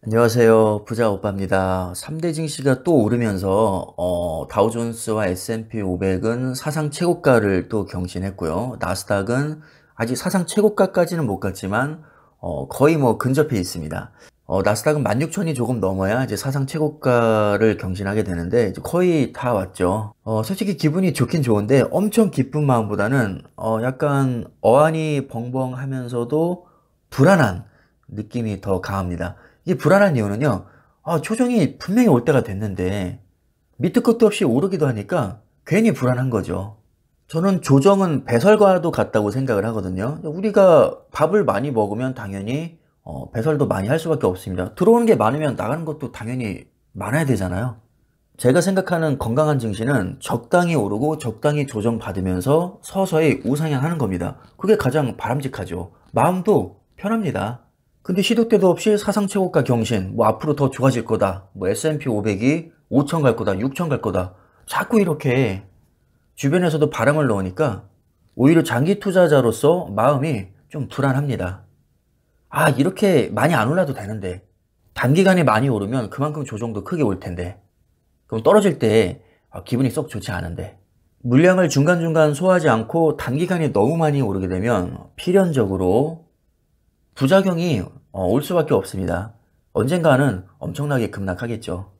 안녕하세요. 부자 오빠입니다. 3대 증시가 또 오르면서 다우존스와 S&P 500은 사상 최고가를 또 경신했고요. 나스닥은 아직 사상 최고가까지는 못 갔지만 거의 뭐 근접해 있습니다. 나스닥은 16,000이 조금 넘어야 이제 사상 최고가를 경신하게 되는데 이제 거의 다 왔죠. 솔직히 기분이 좋긴 좋은데 엄청 기쁜 마음보다는 약간 어안이 벙벙하면서도 불안한 느낌이 더 강합니다. 이게 불안한 이유는요. 조정이 분명히 올 때가 됐는데 밑도 끝도 없이 오르기도 하니까 괜히 불안한 거죠. 저는 조정은 배설과도 같다고 생각을 하거든요. 우리가 밥을 많이 먹으면 당연히 배설도 많이 할 수밖에 없습니다. 들어오는 게 많으면 나가는 것도 당연히 많아야 되잖아요. 제가 생각하는 건강한 증시는 적당히 오르고 적당히 조정받으면서 서서히 우상향하는 겁니다. 그게 가장 바람직하죠. 마음도 편합니다. 근데 시도 때도 없이 사상 최고가 경신, 뭐 앞으로 더 좋아질 거다, 뭐 S&P 500이 5천 갈 거다, 6천 갈 거다. 자꾸 이렇게 주변에서도 바람을 넣으니까 오히려 장기 투자자로서 마음이 좀 불안합니다. 이렇게 많이 안 올라도 되는데 단기간에 많이 오르면 그만큼 조정도 크게 올 텐데 그럼 떨어질 때 기분이 썩 좋지 않은데 물량을 중간중간 소화하지 않고 단기간에 너무 많이 오르게 되면 필연적으로 부작용이 올 수밖에 없습니다. 언젠가는 엄청나게 급락하겠죠.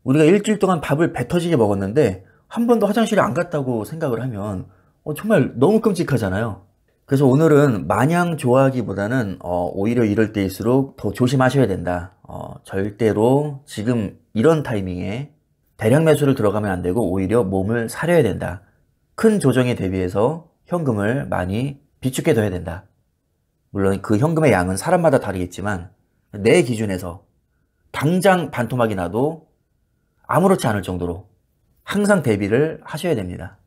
우리가 일주일 동안 밥을 배 터지게 먹었는데 한 번도 화장실에 안 갔다고 생각을 하면 정말 너무 끔찍하잖아요. 그래서 오늘은 마냥 좋아하기보다는 오히려 이럴 때일수록 더 조심하셔야 된다. 절대로 지금 이런 타이밍에 대량 매수를 들어가면 안 되고 오히려 몸을 사려야 된다. 큰 조정에 대비해서 현금을 많이 비축해 둬야 된다. 물론 그 현금의 양은 사람마다 다르겠지만 내 기준에서 당장 반토막이 나도 아무렇지 않을 정도로 항상 대비를 하셔야 됩니다.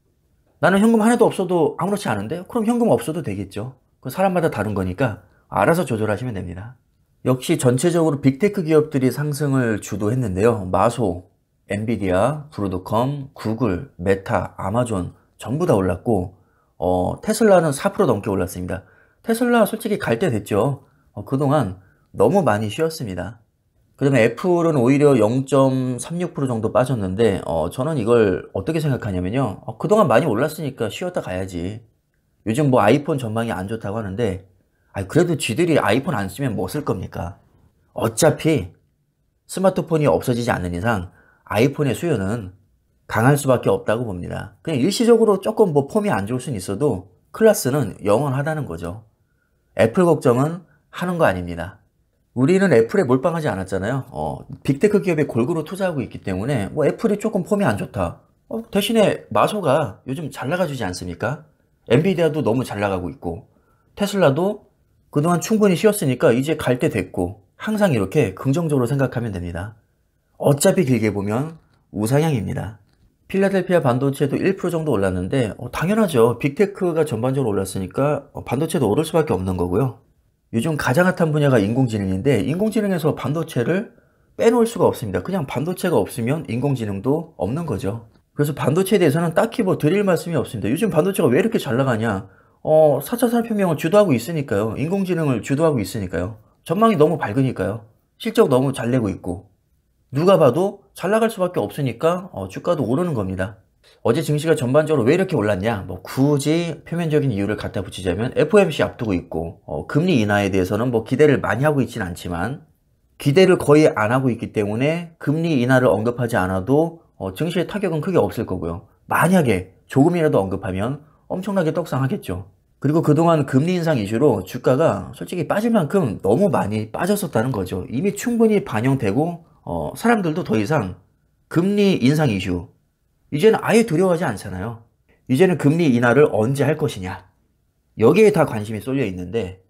나는 현금 하나도 없어도 아무렇지 않은데? 그럼 현금 없어도 되겠죠. 그 사람마다 다른 거니까 알아서 조절하시면 됩니다. 역시 전체적으로 빅테크 기업들이 상승을 주도했는데요. 마소, 엔비디아, 브로드컴, 구글, 메타, 아마존 전부 다 올랐고 테슬라는 4% 넘게 올랐습니다. 테슬라 솔직히 갈 때 됐죠. 그동안 너무 많이 쉬었습니다. 그 다음에 애플은 오히려 0.36% 정도 빠졌는데 저는 이걸 어떻게 생각하냐면요. 그동안 많이 올랐으니까 쉬었다 가야지. 요즘 뭐 아이폰 전망이 안 좋다고 하는데 그래도 쥐들이 아이폰 안 쓰면 뭐 쓸 겁니까? 어차피 스마트폰이 없어지지 않는 이상 아이폰의 수요는 강할 수밖에 없다고 봅니다. 그냥 일시적으로 조금 뭐 폼이 안 좋을 수는 있어도 클래스는 영원하다는 거죠. 애플 걱정은 하는 거 아닙니다. 우리는 애플에 몰빵하지 않았잖아요. 빅테크 기업에 골고루 투자하고 있기 때문에 뭐 애플이 조금 폼이 안 좋다. 대신에 마소가 요즘 잘 나가주지 않습니까? 엔비디아도 너무 잘 나가고 있고 테슬라도 그동안 충분히 쉬었으니까 이제 갈 때 됐고 항상 이렇게 긍정적으로 생각하면 됩니다. 어차피 길게 보면 우상향입니다. 필라델피아 반도체도 1% 정도 올랐는데 당연하죠. 빅테크가 전반적으로 올랐으니까 반도체도 오를 수밖에 없는 거고요. 요즘 가장 핫한 분야가 인공지능인데 인공지능에서 반도체를 빼놓을 수가 없습니다. 그냥 반도체가 없으면 인공지능도 없는 거죠. 그래서 반도체에 대해서는 딱히 뭐 드릴 말씀이 없습니다. 요즘 반도체가 왜 이렇게 잘 나가냐? 4차 산업혁명을 주도하고 있으니까요. 인공지능을 주도하고 있으니까요. 전망이 너무 밝으니까요. 실적 너무 잘 내고 있고 누가 봐도 잘 나갈 수밖에 없으니까 주가도 오르는 겁니다. 어제 증시가 전반적으로 왜 이렇게 올랐냐? 뭐 굳이 표면적인 이유를 갖다 붙이자면 FOMC 앞두고 있고 금리 인하에 대해서는 뭐 기대를 많이 하고 있지는 않지만 기대를 거의 안 하고 있기 때문에 금리 인하를 언급하지 않아도 증시의 타격은 크게 없을 거고요. 만약에 조금이라도 언급하면 엄청나게 떡상하겠죠. 그리고 그동안 금리 인상 이슈로 주가가 솔직히 빠질 만큼 너무 많이 빠졌었다는 거죠. 이미 충분히 반영되고 사람들도 더 이상 금리 인상 이슈 이제는 아예 두려워하지 않잖아요. 이제는 금리 인하를 언제 할 것이냐. 여기에 다 관심이 쏠려 있는데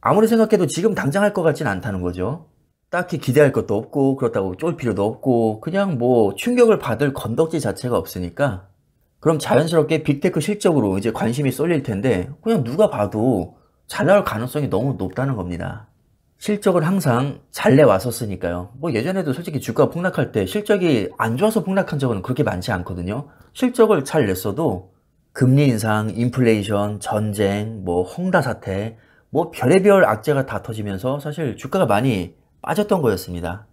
아무리 생각해도 지금 당장 할 것 같진 않다는 거죠. 딱히 기대할 것도 없고 그렇다고 쫄 필요도 없고 그냥 뭐 충격을 받을 건덕지 자체가 없으니까 그럼 자연스럽게 빅테크 실적으로 이제 관심이 쏠릴 텐데 그냥 누가 봐도 잘 나올 가능성이 너무 높다는 겁니다. 실적을 항상 잘 내왔었으니까요. 뭐 예전에도 솔직히 주가 폭락할 때 실적이 안 좋아서 폭락한 적은 그렇게 많지 않거든요. 실적을 잘 냈어도 금리 인상, 인플레이션, 전쟁, 뭐 홍다 사태, 뭐 별의별 악재가 다 터지면서 사실 주가가 많이 빠졌던 거였습니다.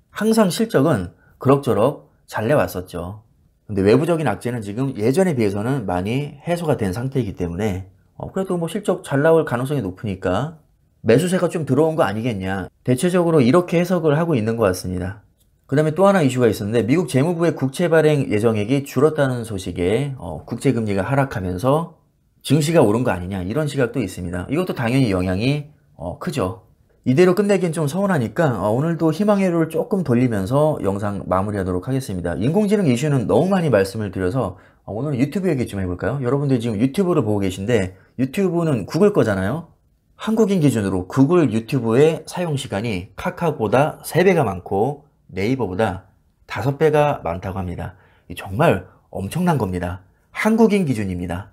항상 실적은 그럭저럭 잘 내왔었죠. 근데 외부적인 악재는 지금 예전에 비해서는 많이 해소가 된 상태이기 때문에 그래도 뭐 실적 잘 나올 가능성이 높으니까 매수세가 좀 들어온 거 아니겠냐. 대체적으로 이렇게 해석을 하고 있는 것 같습니다. 그 다음에 또 하나 이슈가 있었는데 미국 재무부의 국채 발행 예정액이 줄었다는 소식에 국채금리가 하락하면서 증시가 오른 거 아니냐 이런 시각도 있습니다. 이것도 당연히 영향이 크죠. 이대로 끝내긴 좀 서운하니까 오늘도 희망회로를 조금 돌리면서 영상 마무리하도록 하겠습니다. 인공지능 이슈는 너무 많이 말씀을 드려서 오늘은 유튜브 얘기 좀 해볼까요? 여러분들 지금 유튜브를 보고 계신데 유튜브는 구글 거잖아요. 한국인 기준으로 구글 유튜브의 사용시간이 카카오보다 3배가 많고 네이버보다 5배가 많다고 합니다. 정말 엄청난 겁니다. 한국인 기준입니다.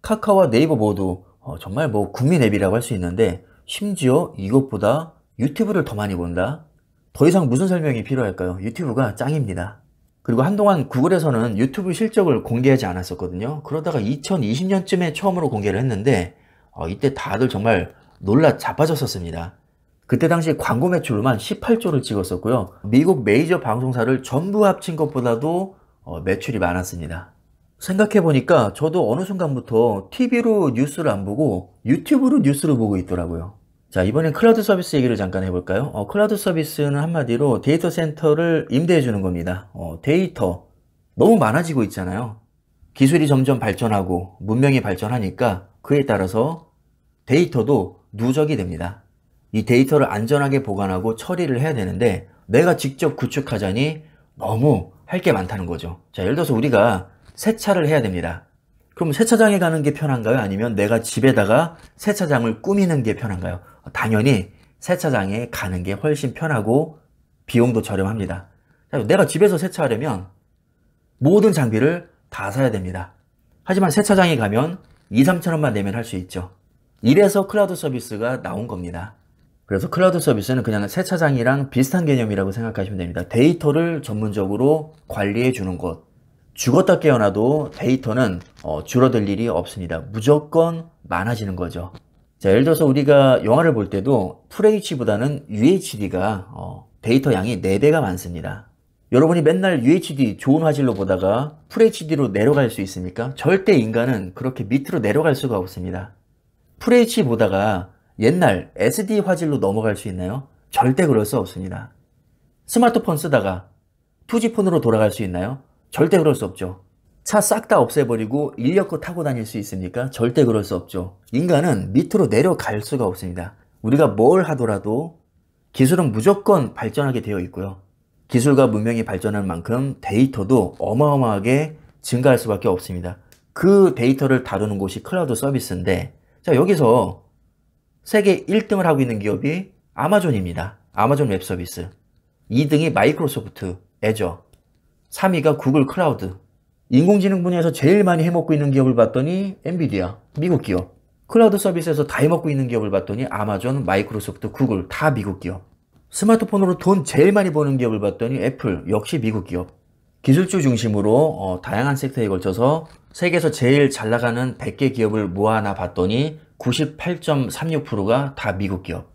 카카오와 네이버 모두 정말 뭐 국민 앱이라고 할 수 있는데 심지어 이것보다 유튜브를 더 많이 본다? 더 이상 무슨 설명이 필요할까요? 유튜브가 짱입니다. 그리고 한동안 구글에서는 유튜브 실적을 공개하지 않았었거든요. 그러다가 2020년쯤에 처음으로 공개를 했는데 이때 다들 정말 놀라 자빠졌었습니다. 그때 당시 광고 매출로만 18조를 찍었었고요. 미국 메이저 방송사를 전부 합친 것보다도 매출이 많았습니다. 생각해보니까 저도 어느 순간부터 TV로 뉴스를 안 보고 유튜브로 뉴스를 보고 있더라고요. 자, 이번엔 클라우드 서비스 얘기를 잠깐 해볼까요? 클라우드 서비스는 한마디로 데이터 센터를 임대해주는 겁니다. 데이터 너무 많아지고 있잖아요. 기술이 점점 발전하고 문명이 발전하니까 그에 따라서 데이터도 누적이 됩니다. 이 데이터를 안전하게 보관하고 처리를 해야 되는데 내가 직접 구축하자니 너무 할 게 많다는 거죠. 자, 예를 들어서 우리가 세차를 해야 됩니다. 그럼 세차장에 가는 게 편한가요? 아니면 내가 집에다가 세차장을 꾸미는 게 편한가요? 당연히 세차장에 가는 게 훨씬 편하고 비용도 저렴합니다. 내가 집에서 세차하려면 모든 장비를 다 사야 됩니다. 하지만 세차장에 가면 2, 3천원만 내면 할 수 있죠. 이래서 클라우드 서비스가 나온 겁니다. 그래서 클라우드 서비스는 그냥 세차장이랑 비슷한 개념이라고 생각하시면 됩니다. 데이터를 전문적으로 관리해 주는 곳. 죽었다 깨어나도 데이터는 줄어들 일이 없습니다. 무조건 많아지는 거죠. 자, 예를 들어서 우리가 영화를 볼 때도 FHD보다는 UHD가 데이터 양이 4배가 많습니다. 여러분이 맨날 UHD 좋은 화질로 보다가 FHD로 내려갈 수 있습니까? 절대 인간은 그렇게 밑으로 내려갈 수가 없습니다. FHD 보다가 옛날 SD 화질로 넘어갈 수 있나요? 절대 그럴 수 없습니다. 스마트폰 쓰다가 2G 폰으로 돌아갈 수 있나요? 절대 그럴 수 없죠. 차 싹 다 없애버리고 인력거 타고 다닐 수 있습니까? 절대 그럴 수 없죠. 인간은 밑으로 내려갈 수가 없습니다. 우리가 뭘 하더라도 기술은 무조건 발전하게 되어 있고요. 기술과 문명이 발전한 만큼 데이터도 어마어마하게 증가할 수밖에 없습니다. 그 데이터를 다루는 곳이 클라우드 서비스인데 자, 여기서 세계 1등을 하고 있는 기업이 아마존입니다. 아마존 웹 서비스. 2등이 마이크로소프트, 애저. 3위가 구글 클라우드. 인공지능 분야에서 제일 많이 해먹고 있는 기업을 봤더니 엔비디아, 미국 기업. 클라우드 서비스에서 다 해먹고 있는 기업을 봤더니 아마존, 마이크로소프트, 구글 다 미국 기업. 스마트폰으로 돈 제일 많이 버는 기업을 봤더니 애플, 역시 미국 기업. 기술주 중심으로 다양한 섹터에 걸쳐서 세계에서 제일 잘 나가는 100개 기업을 모아놔 봤더니 98.36%가 다 미국 기업.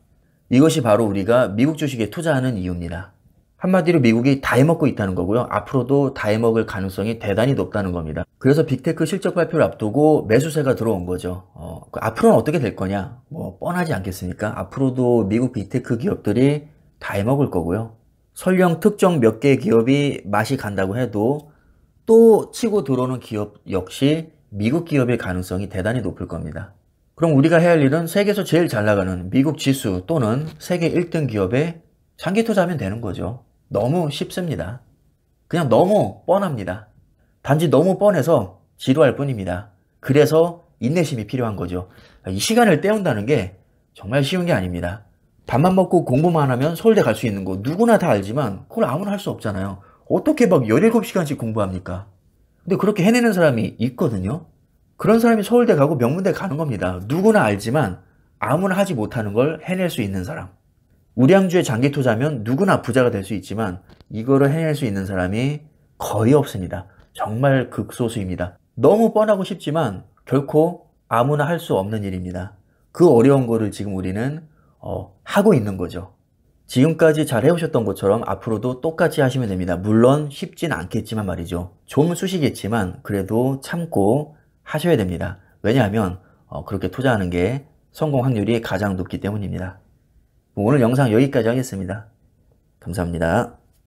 이것이 바로 우리가 미국 주식에 투자하는 이유입니다. 한마디로 미국이 다 해먹고 있다는 거고요. 앞으로도 다 해먹을 가능성이 대단히 높다는 겁니다. 그래서 빅테크 실적 발표를 앞두고 매수세가 들어온 거죠. 앞으로는 어떻게 될 거냐? 뭐 뻔하지 않겠습니까? 앞으로도 미국 빅테크 기업들이 다 해먹을 거고요. 설령 특정 몇 개 기업이 맛이 간다고 해도 또 치고 들어오는 기업 역시 미국 기업의 가능성이 대단히 높을 겁니다. 그럼 우리가 해야 할 일은 세계에서 제일 잘 나가는 미국 지수 또는 세계 1등 기업에 장기 투자하면 되는 거죠. 너무 쉽습니다. 그냥 너무 뻔합니다. 단지 너무 뻔해서 지루할 뿐입니다. 그래서 인내심이 필요한 거죠. 이 시간을 때운다는 게 정말 쉬운 게 아닙니다. 밥만 먹고 공부만 하면 서울대 갈 수 있는 거 누구나 다 알지만 그걸 아무나 할 수 없잖아요. 어떻게 막 17시간씩 공부합니까? 근데 그렇게 해내는 사람이 있거든요. 그런 사람이 서울대 가고 명문대 가는 겁니다. 누구나 알지만 아무나 하지 못하는 걸 해낼 수 있는 사람. 우량주에 장기 투자하면 누구나 부자가 될 수 있지만 이거를 해낼 수 있는 사람이 거의 없습니다. 정말 극소수입니다. 너무 뻔하고 쉽지만 결코 아무나 할 수 없는 일입니다. 그 어려운 거를 지금 우리는 하고 있는 거죠. 지금까지 잘 해오셨던 것처럼 앞으로도 똑같이 하시면 됩니다. 물론 쉽진 않겠지만 말이죠. 좀 쑤시겠지만 그래도 참고 하셔야 됩니다. 왜냐하면 그렇게 투자하는 게 성공 확률이 가장 높기 때문입니다. 오늘 영상 여기까지 하겠습니다. 감사합니다.